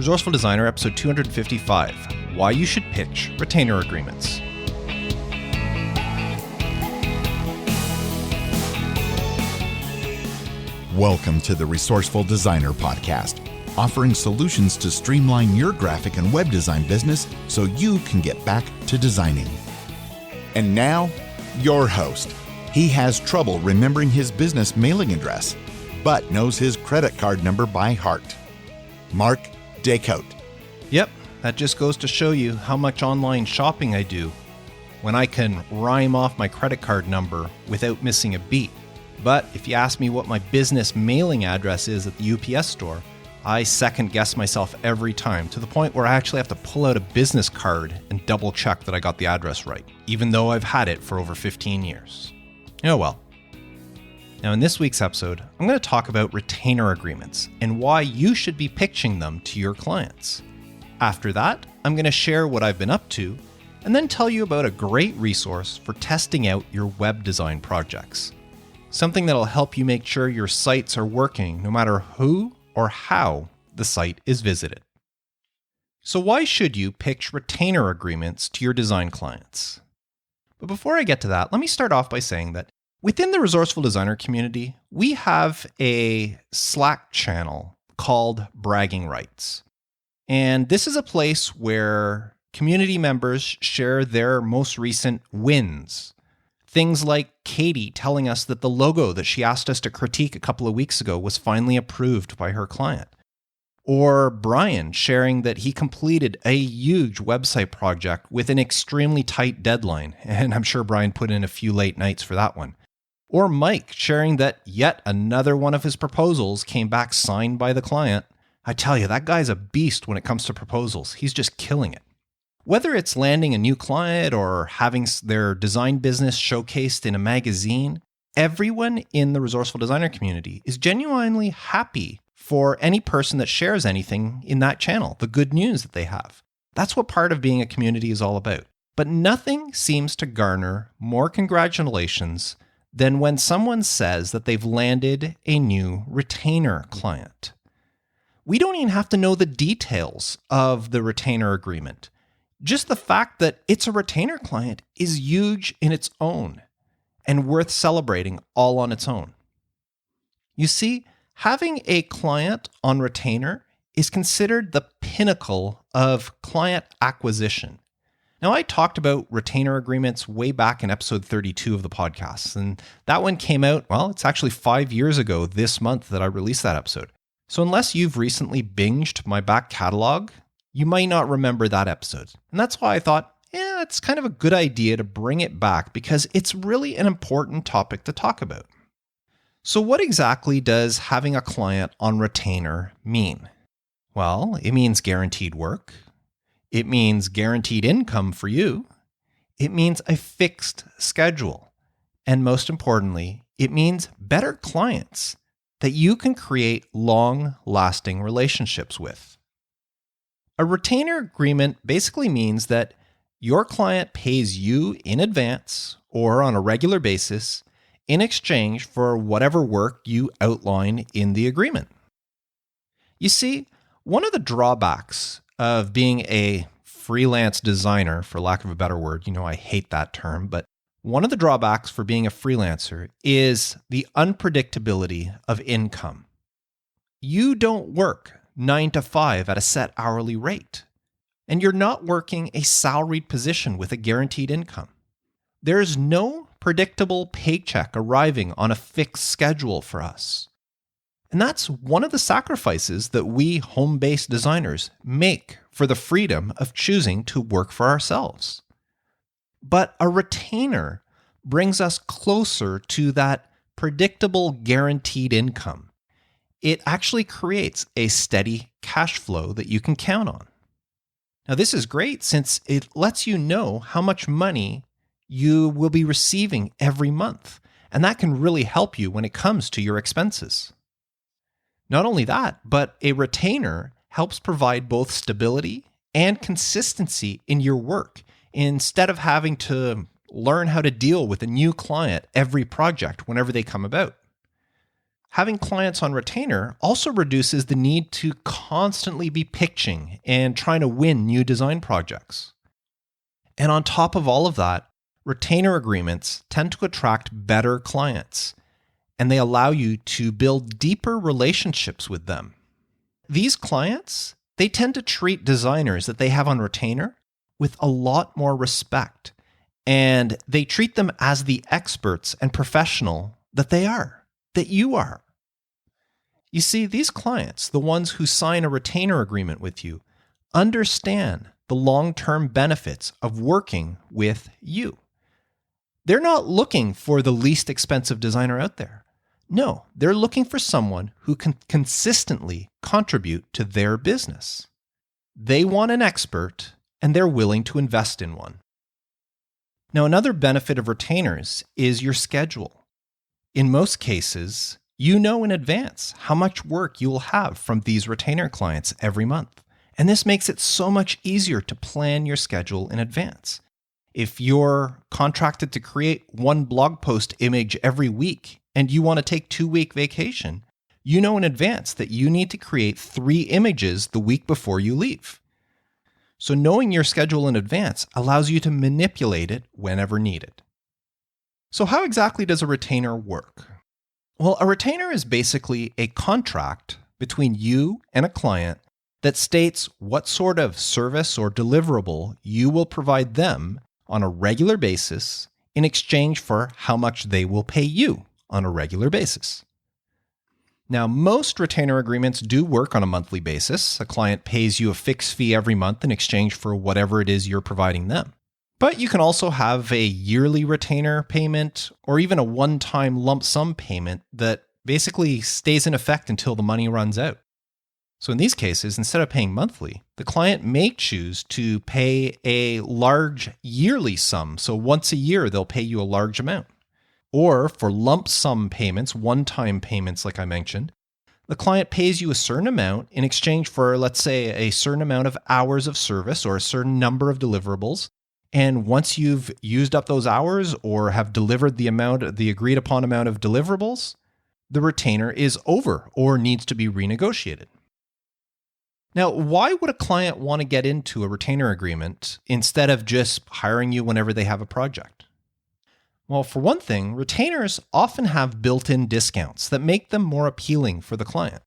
Resourceful Designer, episode 255, Why You Should Pitch Retainer Agreements. Welcome to the Resourceful Designer podcast, offering solutions to streamline your graphic and web design business so you can get back to designing. And now, your host. He has trouble remembering his business mailing address, but knows his credit card number by heart. Mark Descote. Yep, that just goes to show you how much online shopping I do when I can rhyme off my credit card number without missing a beat. But if you ask me what my business mailing address is at the UPS store, I second guess myself every time, to the point where I actually have to pull out a business card and double check that I got the address right, even though I've had it for over 15 years. Oh well. Now in this week's episode, I'm going to talk about retainer agreements and why you should be pitching them to your clients. After that, I'm going to share what I've been up to, and then tell you about a great resource for testing out your web design projects. Something that'll help you make sure your sites are working no matter who or how the site is visited. So why should you pitch retainer agreements to your design clients? But before I get to that, let me start off by saying that within the Resourceful Designer community, we have a Slack channel called Bragging Rights. And this is a place where community members share their most recent wins. Things like Katie telling us that the logo that she asked us to critique a couple of weeks ago was finally approved by her client. Or Brian sharing that he completed a huge website project with an extremely tight deadline, and I'm sure Brian put in a few late nights for that one. Or Mike sharing that yet another one of his proposals came back signed by the client. I tell you, that guy's a beast when it comes to proposals. He's just killing it. Whether it's landing a new client or having their design business showcased in a magazine, everyone in the Resourceful Designer community is genuinely happy for any person that shares anything in that channel, the good news that they have. That's what part of being a community is all about. But nothing seems to garner more congratulations than when someone says that they've landed a new retainer client. We don't even have to know the details of the retainer agreement. Just the fact that it's a retainer client is huge in its own and worth celebrating all on its own. You see, having a client on retainer is considered the pinnacle of client acquisition. Now, I talked about retainer agreements way back in episode 32 of the podcast, and that one came out, well, it's actually 5 years ago this month that I released that episode. So unless you've recently binged my back catalog, you might not remember that episode. And that's why I thought, it's kind of a good idea to bring it back because it's really an important topic to talk about. So what exactly does having a client on retainer mean? Well, it means guaranteed work. It means guaranteed income for you. It means a fixed schedule. And most importantly, it means better clients that you can create long-lasting relationships with. A retainer agreement basically means that your client pays you in advance or on a regular basis in exchange for whatever work you outline in the agreement. You see, one of the drawbacks of being a freelance designer, for lack of a better word, I hate that term, but one of the drawbacks for being a freelancer is the unpredictability of income. You don't work 9 to 5 at a set hourly rate. And you're not working a salaried position with a guaranteed income. There is no predictable paycheck arriving on a fixed schedule for us. And that's one of the sacrifices that we home-based designers make for the freedom of choosing to work for ourselves. But a retainer brings us closer to that predictable guaranteed income. It actually creates a steady cash flow that you can count on. Now, this is great since it lets you know how much money you will be receiving every month, and that can really help you when it comes to your expenses. Not only that, but a retainer helps provide both stability and consistency in your work instead of having to learn how to deal with a new client every project whenever they come about. Having clients on retainer also reduces the need to constantly be pitching and trying to win new design projects. And on top of all of that, retainer agreements tend to attract better clients, and they allow you to build deeper relationships with them. These clients, they tend to treat designers that they have on retainer with a lot more respect, and they treat them as the experts and professional that they are, that you are. You see, these clients, the ones who sign a retainer agreement with you, understand the long-term benefits of working with you. They're not looking for the least expensive designer out there. No, they're looking for someone who can consistently contribute to their business. They want an expert, and they're willing to invest in one. Now, another benefit of retainers is your schedule. In most cases, you know in advance how much work you will have from these retainer clients every month. And this makes it so much easier to plan your schedule in advance. If you're contracted to create one blog post image every week and you want to take 2-week vacation, you know in advance that you need to create 3 images the week before you leave. So knowing your schedule in advance allows you to manipulate it whenever needed. So how exactly does a retainer work? Well, a retainer is basically a contract between you and a client that states what sort of service or deliverable you will provide them on a regular basis in exchange for how much they will pay you on a regular basis. Now, most retainer agreements do work on a monthly basis. A client pays you a fixed fee every month in exchange for whatever it is you're providing them. But you can also have a yearly retainer payment or even a one-time lump sum payment that basically stays in effect until the money runs out. So in these cases, instead of paying monthly, the client may choose to pay a large yearly sum. So once a year, they'll pay you a large amount. Or for lump sum payments, one-time payments like I mentioned, the client pays you a certain amount in exchange for, let's say, a certain amount of hours of service or a certain number of deliverables. And once you've used up those hours or have delivered the agreed upon amount of deliverables, the retainer is over or needs to be renegotiated. Now, why would a client want to get into a retainer agreement instead of just hiring you whenever they have a project? Well, for one thing, retainers often have built-in discounts that make them more appealing for the client.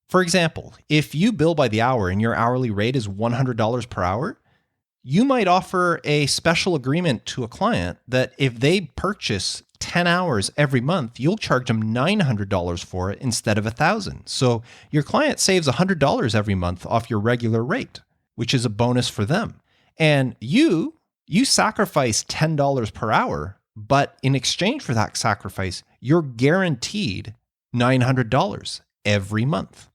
For example, if you bill by the hour and your hourly rate is $100 per hour, you might offer a special agreement to a client that if they purchase 10 hours every month, you'll charge them $900 for it instead of $1,000. So your client saves $100 every month off your regular rate, which is a bonus for them. And you sacrifice $10 per hour, but in exchange for that sacrifice, you're guaranteed $900 every month.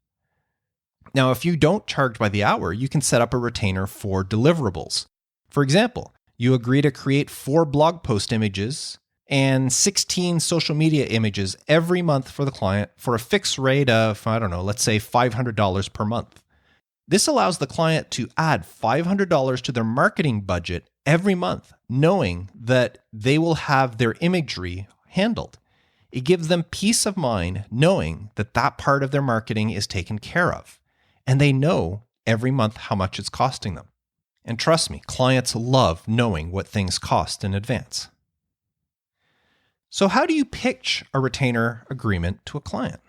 Now, if you don't charge by the hour, you can set up a retainer for deliverables. For example, you agree to create 4 blog post images and 16 social media images every month for the client for a fixed rate of, let's say $500 per month. This allows the client to add $500 to their marketing budget every month, knowing that they will have their imagery handled. It gives them peace of mind knowing that that part of their marketing is taken care of. And they know every month how much it's costing them. And trust me, clients love knowing what things cost in advance. So how do you pitch a retainer agreement to a client?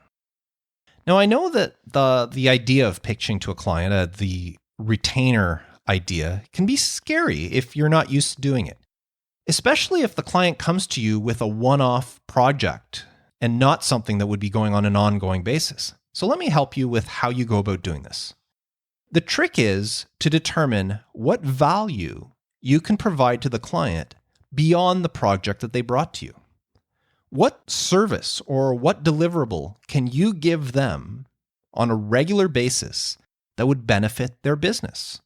Now, I know that the idea of pitching to a client, the retainer idea, can be scary if you're not used to doing it, especially if the client comes to you with a one-off project and not something that would be going on an ongoing basis. So let me help you with how you go about doing this. The trick is to determine what value you can provide to the client beyond the project that they brought to you. What service or what deliverable can you give them on a regular basis that would benefit their business?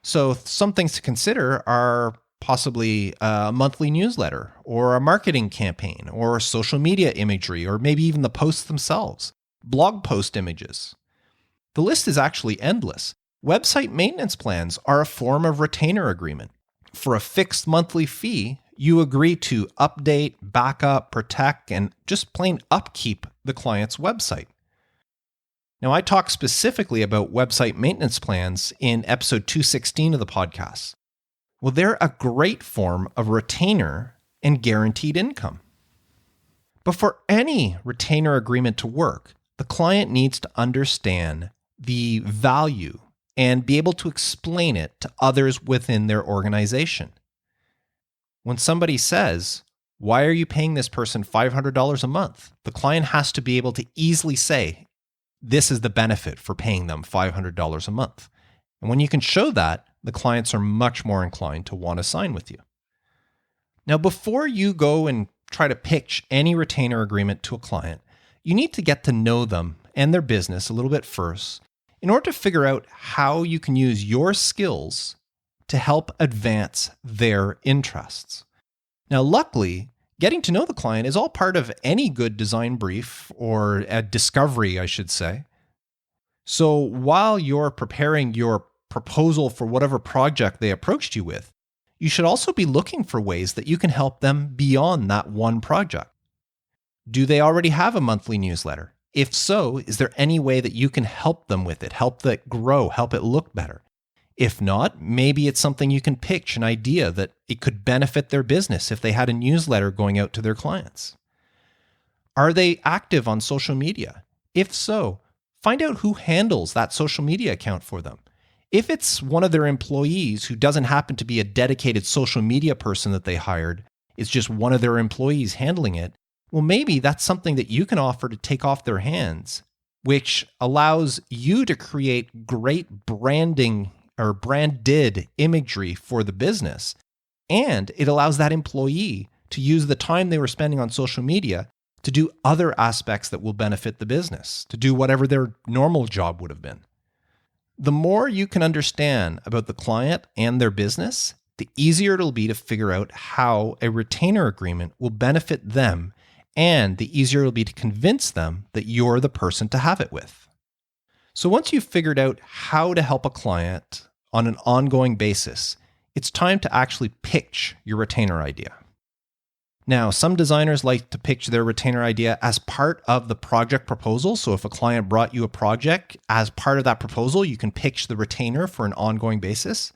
So some things to consider are possibly a monthly newsletter or a marketing campaign or social media imagery or maybe even the posts themselves, blog post images. The list is actually endless. Website maintenance plans are a form of retainer agreement. For a fixed monthly fee, you agree to update, backup, protect, and just plain upkeep the client's website. Now, I talk specifically about website maintenance plans in episode 216 of the podcast. Well, they're a great form of retainer and guaranteed income. But for any retainer agreement to work, the client needs to understand the value and be able to explain it to others within their organization. When somebody says, "Why are you paying this person $500 a month?" the client has to be able to easily say, this is the benefit for paying them $500 a month. And when you can show that, the clients are much more inclined to want to sign with you. Now, before you go and try to pitch any retainer agreement to a client, you need to get to know them and their business a little bit first in order to figure out how you can use your skills to help advance their interests. Now, luckily, getting to know the client is all part of any good design brief, or a discovery, I should say. So while you're preparing your proposal for whatever project they approached you with, you should also be looking for ways that you can help them beyond that one project. Do they already have a monthly newsletter? If so, is there any way that you can help them with it, help it grow, help it look better? If not, maybe it's something you can pitch, an idea that it could benefit their business if they had a newsletter going out to their clients. Are they active on social media? If so, find out who handles that social media account for them. If it's one of their employees who doesn't happen to be a dedicated social media person that they hired, it's just one of their employees handling it, well, maybe that's something that you can offer to take off their hands, which allows you to create great branding or branded imagery for the business. And it allows that employee to use the time they were spending on social media to do other aspects that will benefit the business, to do whatever their normal job would have been. The more you can understand about the client and their business, the easier it'll be to figure out how a retainer agreement will benefit them, and the easier it'll be to convince them that you're the person to have it with. So once you've figured out how to help a client on an ongoing basis, it's time to actually pitch your retainer idea. Now, some designers like to pitch their retainer idea as part of the project proposal. So if a client brought you a project, as part of that proposal, you can pitch the retainer for an ongoing basis.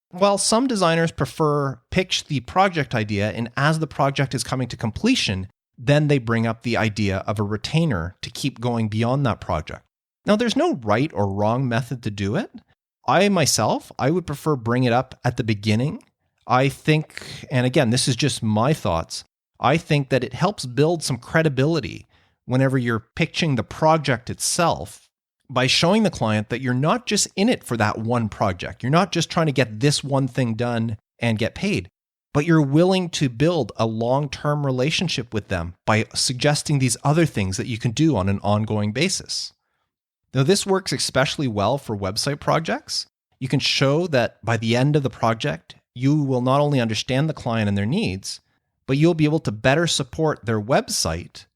While some designers prefer pitch the project idea, and as the project is coming to completion, then they bring up the idea of a retainer to keep going beyond that project. Now, there's no right or wrong method to do it. I would prefer bring it up at the beginning. I think, and again, this is just my thoughts, I think that it helps build some credibility whenever you're pitching the project itself by showing the client that you're not just in it for that one project. You're not just trying to get this one thing done and get paid, but you're willing to build a long-term relationship with them by suggesting these other things that you can do on an ongoing basis. Now, this works especially well for website projects. You can show that by the end of the project, you will not only understand the client and their needs, but you'll be able to better support their website,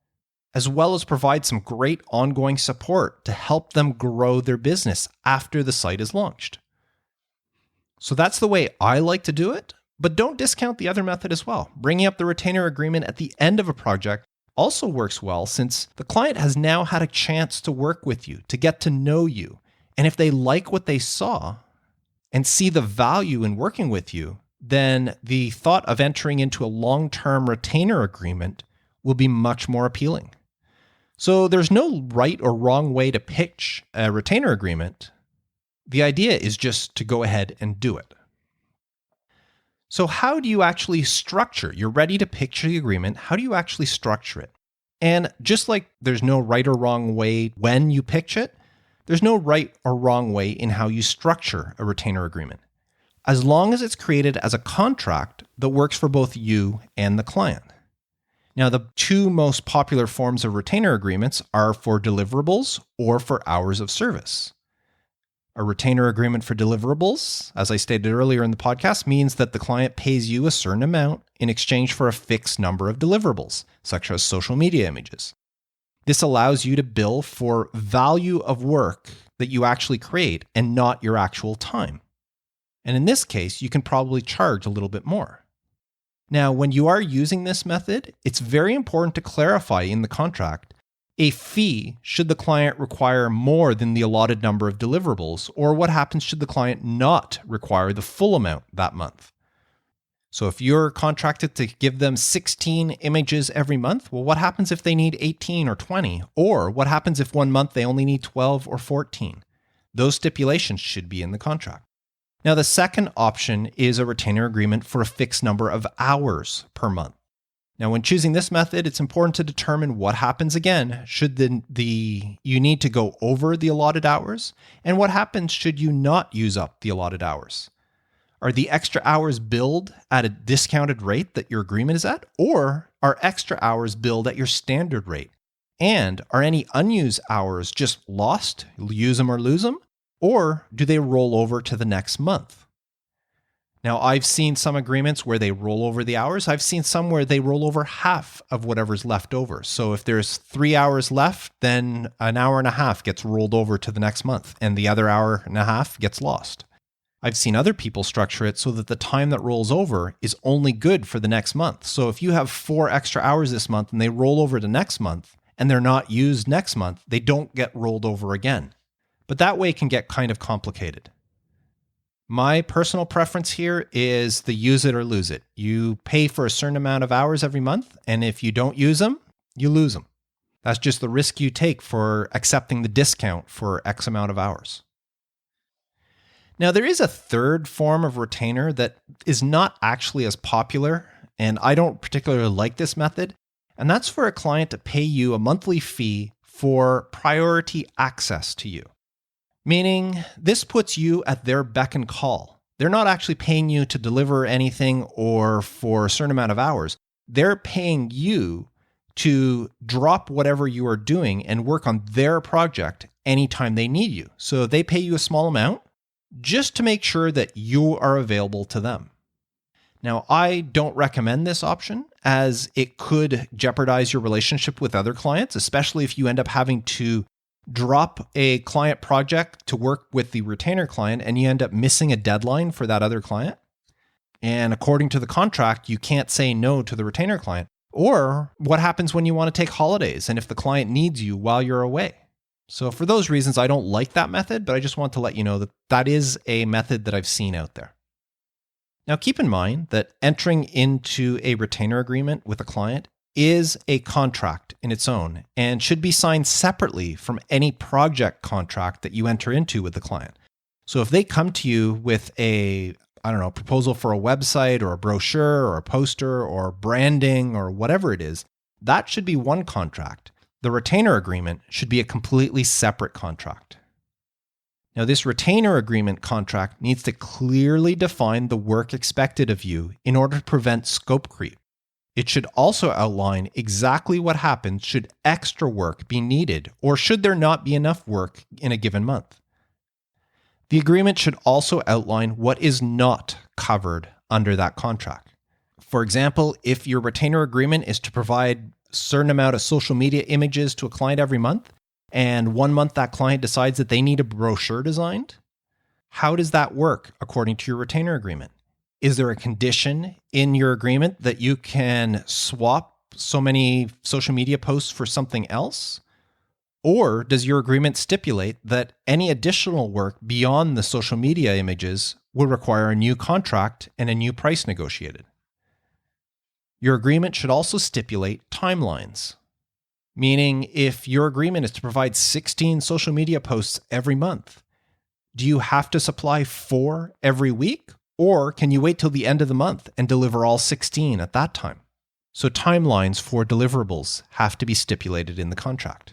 as well as provide some great ongoing support to help them grow their business after the site is launched. So that's the way I like to do it, but don't discount the other method as well. Bringing up the retainer agreement at the end of a project also works well, since the client has now had a chance to work with you, to get to know you. And if they like what they saw and see the value in working with you, then the thought of entering into a long-term retainer agreement will be much more appealing. So there's no right or wrong way to pitch a retainer agreement. The idea is just to go ahead and do it. So how do you actually structure? You're ready to pitch the agreement. How do you actually structure it? And just like there's no right or wrong way when you pitch it, there's no right or wrong way in how you structure a retainer agreement, as long as it's created as a contract that works for both you and the client. Now, the two most popular forms of retainer agreements are for deliverables or for hours of service. A retainer agreement for deliverables, as I stated earlier in the podcast, means that the client pays you a certain amount in exchange for a fixed number of deliverables, such as social media images. This allows you to bill for value of work that you actually create and not your actual time. And in this case, you can probably charge a little bit more. Now, when you are using this method, it's very important to clarify in the contract A fee should the client require more than the allotted number of deliverables, or what happens should the client not require the full amount that month. So if you're contracted to give them 16 images every month, well, what happens if they need 18 or 20? Or what happens if one month they only need 12 or 14? Those stipulations should be in the contract. Now, the second option is a retainer agreement for a fixed number of hours per month. Now, when choosing this method, it's important to determine what happens again should you need to go over the allotted hours, and what happens should you not use up the allotted hours. Are the extra hours billed at a discounted rate that your agreement is at, or are extra hours billed at your standard rate? And are any unused hours just lost, use them or lose them, or do they roll over to the next month? Now, I've seen some agreements where they roll over the hours. I've seen some where they roll over half of whatever's left over. So if there's 3 hours left, then an hour and a half gets rolled over to the next month, and the other hour and a half gets lost. I've seen other people structure it so that the time that rolls over is only good for the next month. So if you have 4 extra hours this month and they roll over to next month and they're not used next month, they don't get rolled over again. But that way it can get kind of complicated. My personal preference here is the use it or lose it. You pay for a certain amount of hours every month, and if you don't use them, you lose them. That's just the risk you take for accepting the discount for X amount of hours. Now, there is a third form of retainer that is not actually as popular, and I don't particularly like this method, and that's for a client to pay you a monthly fee for priority access to you. Meaning, this puts you at their beck and call. They're not actually paying you to deliver anything or for a certain amount of hours. They're paying you to drop whatever you are doing and work on their project anytime they need you. So they pay you a small amount just to make sure that you are available to them. Now, I don't recommend this option as it could jeopardize your relationship with other clients, especially if you end up having to drop a client project to work with the retainer client and you end up missing a deadline for that other client. And according to the contract, you can't say no to the retainer client. Or what happens when you want to take holidays and if the client needs you while you're away? So for those reasons, I don't like that method, but I just want to let you know that that is a method that I've seen out there. Now, keep in mind that entering into a retainer agreement with a client is a contract in its own and should be signed separately from any project contract that you enter into with the client. So if they come to you with a proposal for a website or a brochure or a poster or branding or whatever it is, that should be one contract. The retainer agreement should be a completely separate contract. Now, this retainer agreement contract needs to clearly define the work expected of you in order to prevent scope creep. It should also outline exactly what happens should extra work be needed or should there not be enough work in a given month. The agreement should also outline what is not covered under that contract. For example, if your retainer agreement is to provide a certain amount of social media images to a client every month, and one month that client decides that they need a brochure designed, how does that work according to your retainer agreement? Is there a condition in your agreement that you can swap so many social media posts for something else? Or does your agreement stipulate that any additional work beyond the social media images will require a new contract and a new price negotiated? Your agreement should also stipulate timelines, meaning if your agreement is to provide 16 social media posts every month, do you have to supply 4 every week? Or can you wait till the end of the month and deliver all 16 at that time? So timelines for deliverables have to be stipulated in the contract.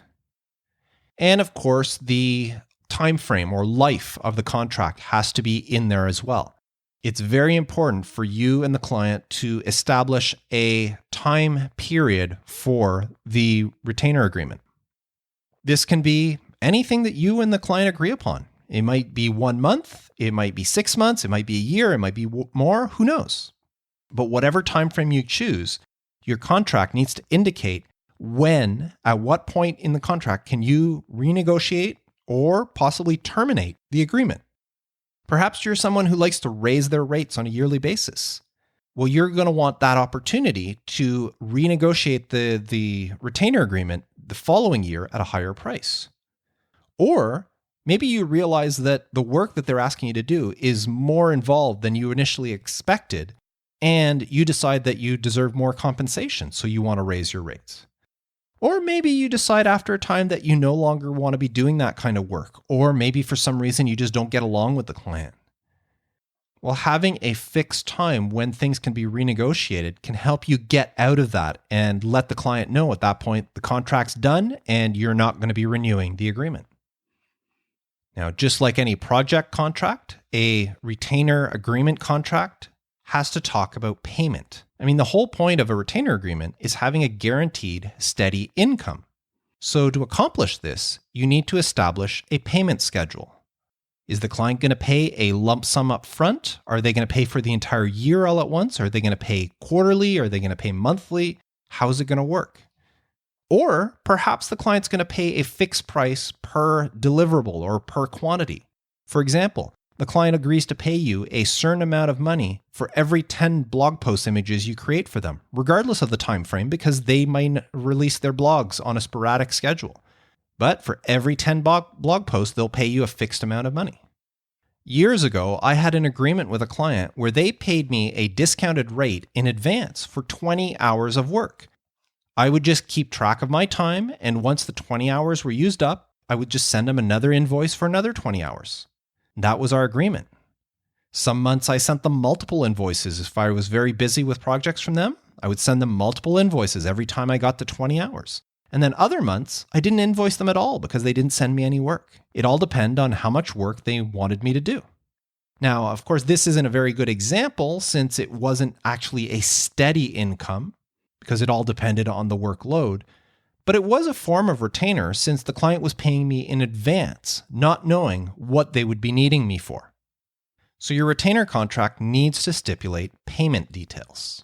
And of course, the time frame or life of the contract has to be in there as well. It's very important for you and the client to establish a time period for the retainer agreement. This can be anything that you and the client agree upon. It might be 1 month, it might be 6 months, it might be a year, it might be more, who knows? But whatever time frame you choose, your contract needs to indicate when, at what point in the contract can you renegotiate or possibly terminate the agreement. Perhaps you're someone who likes to raise their rates on a yearly basis. Well, you're going to want that opportunity to renegotiate the retainer agreement the following year at a higher price. Or maybe you realize that the work that they're asking you to do is more involved than you initially expected, and you decide that you deserve more compensation, so you want to raise your rates. Or maybe you decide after a time that you no longer want to be doing that kind of work, or maybe for some reason you just don't get along with the client. Well, having a fixed time when things can be renegotiated can help you get out of that and let the client know at that point the contract's done and you're not going to be renewing the agreement. Now, just like any project contract, a retainer agreement contract has to talk about payment. I mean, the whole point of a retainer agreement is having a guaranteed steady income. So to accomplish this, you need to establish a payment schedule. Is the client going to pay a lump sum up front? Are they going to pay for the entire year all at once? Are they going to pay quarterly? Are they going to pay monthly? How's it going to work? Or perhaps the client's going to pay a fixed price per deliverable or per quantity. For example, the client agrees to pay you a certain amount of money for every 10 blog post images you create for them, regardless of the time frame, because they might release their blogs on a sporadic schedule. But for every 10 blog posts, they'll pay you a fixed amount of money. Years ago, I had an agreement with a client where they paid me a discounted rate in advance for 20 hours of work. I would just keep track of my time, and once the 20 hours were used up, I would just send them another invoice for another 20 hours. That was our agreement. Some months I sent them multiple invoices. If I was very busy with projects from them, I would send them multiple invoices every time I got to 20 hours. And then other months, I didn't invoice them at all because they didn't send me any work. It all depended on how much work they wanted me to do. Now, of course, this isn't a very good example since it wasn't actually a steady income because it all depended on the workload. But it was a form of retainer since the client was paying me in advance, not knowing what they would be needing me for. So your retainer contract needs to stipulate payment details.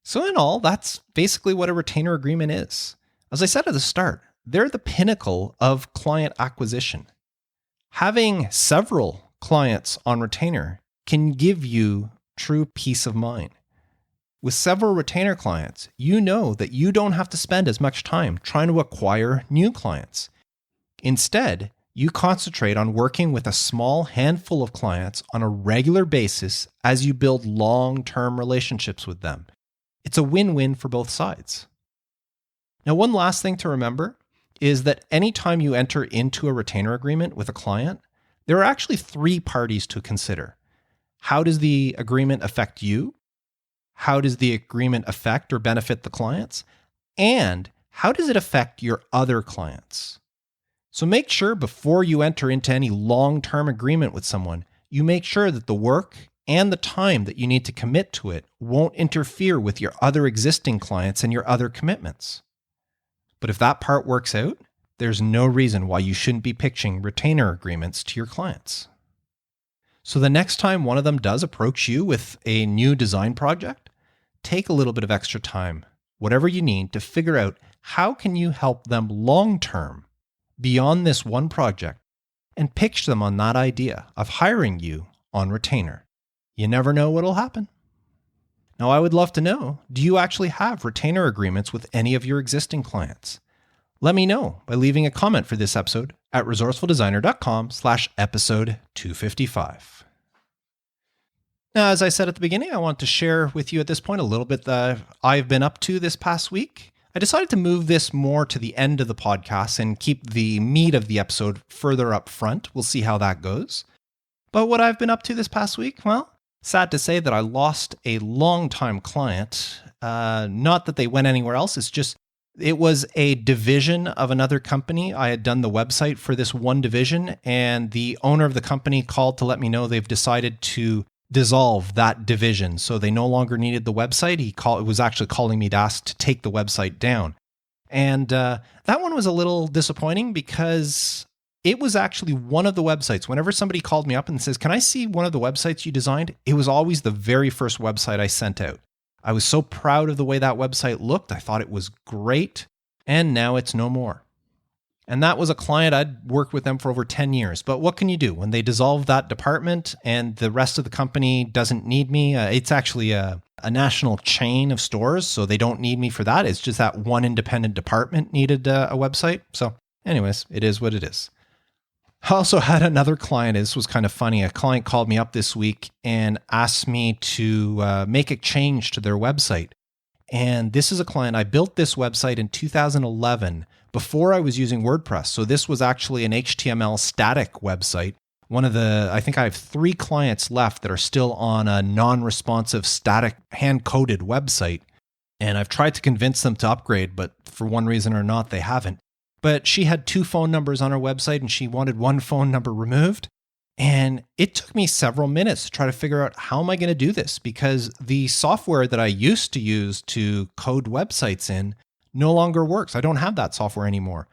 So in all, that's basically what a retainer agreement is. As I said at the start, they're the pinnacle of client acquisition. Having several clients on retainer can give you true peace of mind. With several retainer clients, you know that you don't have to spend as much time trying to acquire new clients. Instead, you concentrate on working with a small handful of clients on a regular basis as you build long-term relationships with them. It's a win-win for both sides. Now, one last thing to remember is that anytime you enter into a retainer agreement with a client, there are actually 3 parties to consider. How does the agreement affect you? How does the agreement affect or benefit the clients? And how does it affect your other clients? So make sure before you enter into any long-term agreement with someone, you make sure that the work and the time that you need to commit to it won't interfere with your other existing clients and your other commitments. But if that part works out, there's no reason why you shouldn't be pitching retainer agreements to your clients. So the next time one of them does approach you with a new design project, take a little bit of extra time, whatever you need, to figure out how can you help them long-term beyond this one project and pitch them on that idea of hiring you on retainer. You never know what'll happen. Now, I would love to know, do you actually have retainer agreements with any of your existing clients? Let me know by leaving a comment for this episode at resourcefuldesigner.com/episode 255. Now, as I said at the beginning, I want to share with you at this point a little bit that I've been up to this past week. I decided to move this more to the end of the podcast and keep the meat of the episode further up front. We'll see how that goes. But what I've been up to this past week, well, sad to say that I lost a longtime client. Not that they went anywhere else. It's just, it was a division of another company. I had done the website for this one division, and the owner of the company called to let me know they've decided to dissolve that division. So they no longer needed the website. It was actually calling me to ask to take the website down. And that one was a little disappointing because it was actually one of the websites. Whenever somebody called me up and says, "Can I see one of the websites you designed?" It was always the very first website I sent out. I was so proud of the way that website looked. I thought it was great. And now it's no more. And that was a client. I'd worked with them for over 10 years. But what can you do when they dissolve that department and the rest of the company doesn't need me? It's actually a national chain of stores, so they don't need me for that. It's just that one independent department needed a website. So anyways, it is what it is. I also had another client. This was kind of funny. A client called me up this week and asked me to make a change to their website. And this is a client. I built this website in 2011 before I was using WordPress. So this was actually an HTML static website. I think I have 3 clients left that are still on a non-responsive static hand-coded website. And I've tried to convince them to upgrade, but for one reason or another, they haven't. But she had 2 phone numbers on her website and she wanted 1 phone number removed. And it took me several minutes to try to figure out how am I going to do this, because the software that I used to use to code websites in no longer works. I don't have that software anymore.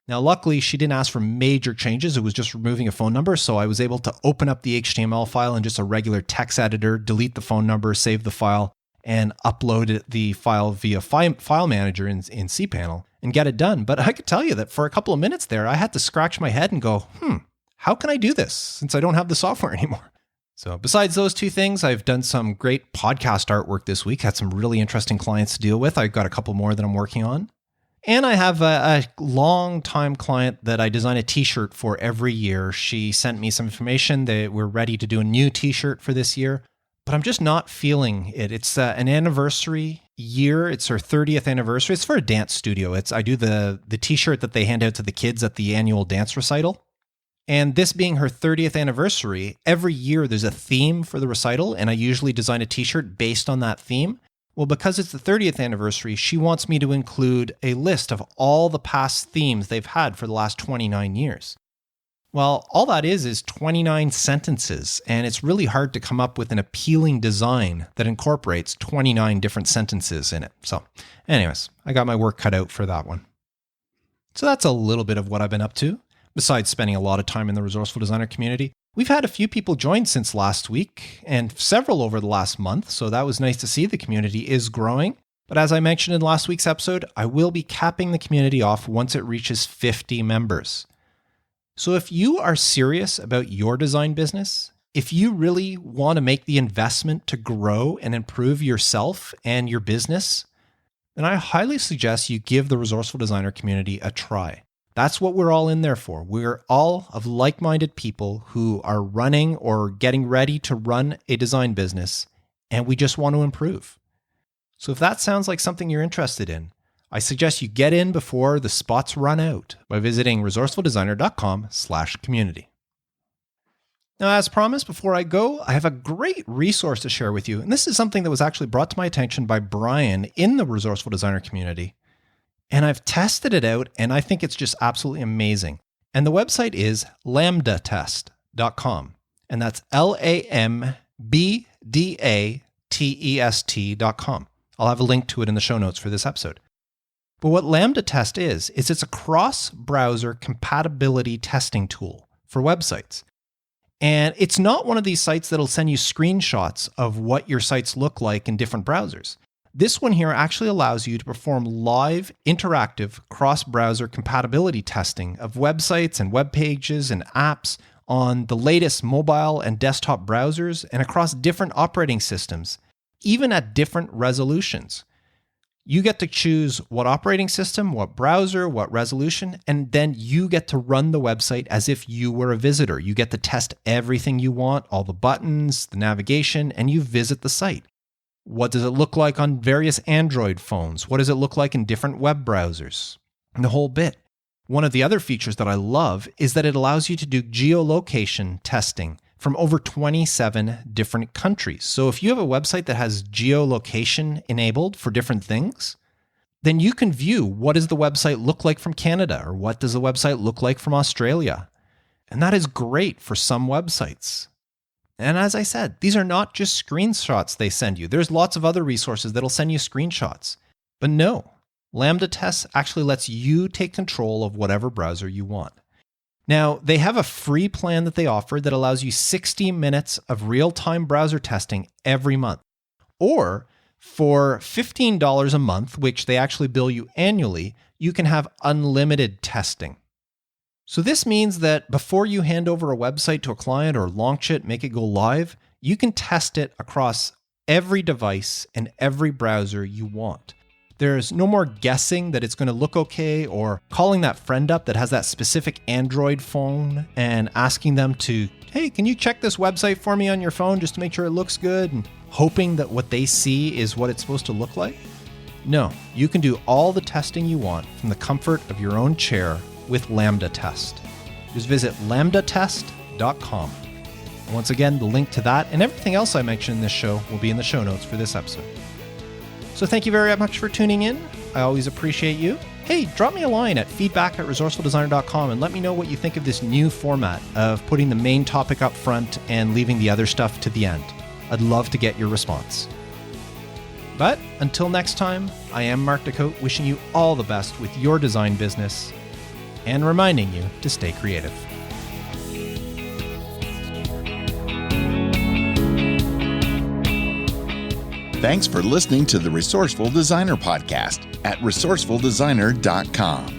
Now, luckily, she didn't ask for major changes. It was just removing a phone number. So I was able to open up the HTML file in just a regular text editor, delete the phone number, save the file, and upload the file via file manager in cPanel and get it done. But I could tell you that for a couple of minutes there, I had to scratch my head and go, how can I do this since I don't have the software anymore? So besides those 2 things, I've done some great podcast artwork this week, had some really interesting clients to deal with. I've got a couple more that I'm working on. And I have a long-time client that I design a t-shirt for every year. She sent me some information that we're ready to do a new t-shirt for this year, but I'm just not feeling it. It's an anniversary year. It's her 30th anniversary. It's for a dance studio. I do the t-shirt that they hand out to the kids at the annual dance recital. And this being her 30th anniversary, every year there's a theme for the recital, and I usually design a t-shirt based on that theme. Well, because it's the 30th anniversary, she wants me to include a list of all the past themes they've had for the last 29 years. Well, all that is 29 sentences, and it's really hard to come up with an appealing design that incorporates 29 different sentences in it. So anyways, I got my work cut out for that one. So that's a little bit of what I've been up to. Besides spending a lot of time in the Resourceful Designer community, we've had a few people join since last week and several over the last month, so that was nice to see. The community is growing. But as I mentioned in last week's episode, I will be capping the community off once it reaches 50 members. So if you are serious about your design business, if you really want to make the investment to grow and improve yourself and your business, then I highly suggest you give the Resourceful Designer community a try. That's what we're all in there for. We're all of like-minded people who are running or getting ready to run a design business, and we just want to improve. So if that sounds like something you're interested in, I suggest you get in before the spots run out by visiting resourcefuldesigner.com/community. Now, as promised, before I go, I have a great resource to share with you. And this is something that was actually brought to my attention by Brian in the Resourceful Designer community. And I've tested it out, and I think it's just absolutely amazing. And the website is lambdatest.com. And that's LAMBDATEST.com. I'll have a link to it in the show notes for this episode. But what Lambda Test is it's a cross-browser compatibility testing tool for websites. And it's not one of these sites that'll send you screenshots of what your sites look like in different browsers. This one here actually allows you to perform live, interactive, cross-browser compatibility testing of websites and web pages and apps on the latest mobile and desktop browsers and across different operating systems, even at different resolutions. You get to choose what operating system, what browser, what resolution, and then you get to run the website as if you were a visitor. You get to test everything you want, all the buttons, the navigation, and you visit the site. What does it look like on various Android phones? What does it look like in different web browsers? And the whole bit. One of the other features that I love is that it allows you to do geolocation testing from over 27 different countries. So if you have a website that has geolocation enabled for different things, then you can view what does the website look like from Canada or what does the website look like from Australia. And that is great for some websites. And as I said, these are not just screenshots they send you. There's lots of other resources that'll send you screenshots. But no, Lambda Test actually lets you take control of whatever browser you want. Now, they have a free plan that they offer that allows you 60 minutes of real-time browser testing every month. Or for $15 a month, which they actually bill you annually, you can have unlimited testing. So this means that before you hand over a website to a client or launch it, make it go live, you can test it across every device and every browser you want. There's no more guessing that it's going to look okay or calling that friend up that has that specific Android phone and asking them to, hey, can you check this website for me on your phone just to make sure it looks good, and hoping that what they see is what it's supposed to look like. No, you can do all the testing you want from the comfort of your own chair with Lambda Test. Just visit lambdatest.com. And once again, the link to that and everything else I mentioned in this show will be in the show notes for this episode. So thank you very much for tuning in. I always appreciate you. Hey, drop me a line at feedback@resourcefuldesigner.com and let me know what you think of this new format of putting the main topic up front and leaving the other stuff to the end. I'd love to get your response. But until next time, I am Mark Decote, wishing you all the best with your design business and reminding you to stay creative. Thanks for listening to the Resourceful Designer Podcast at resourcefuldesigner.com.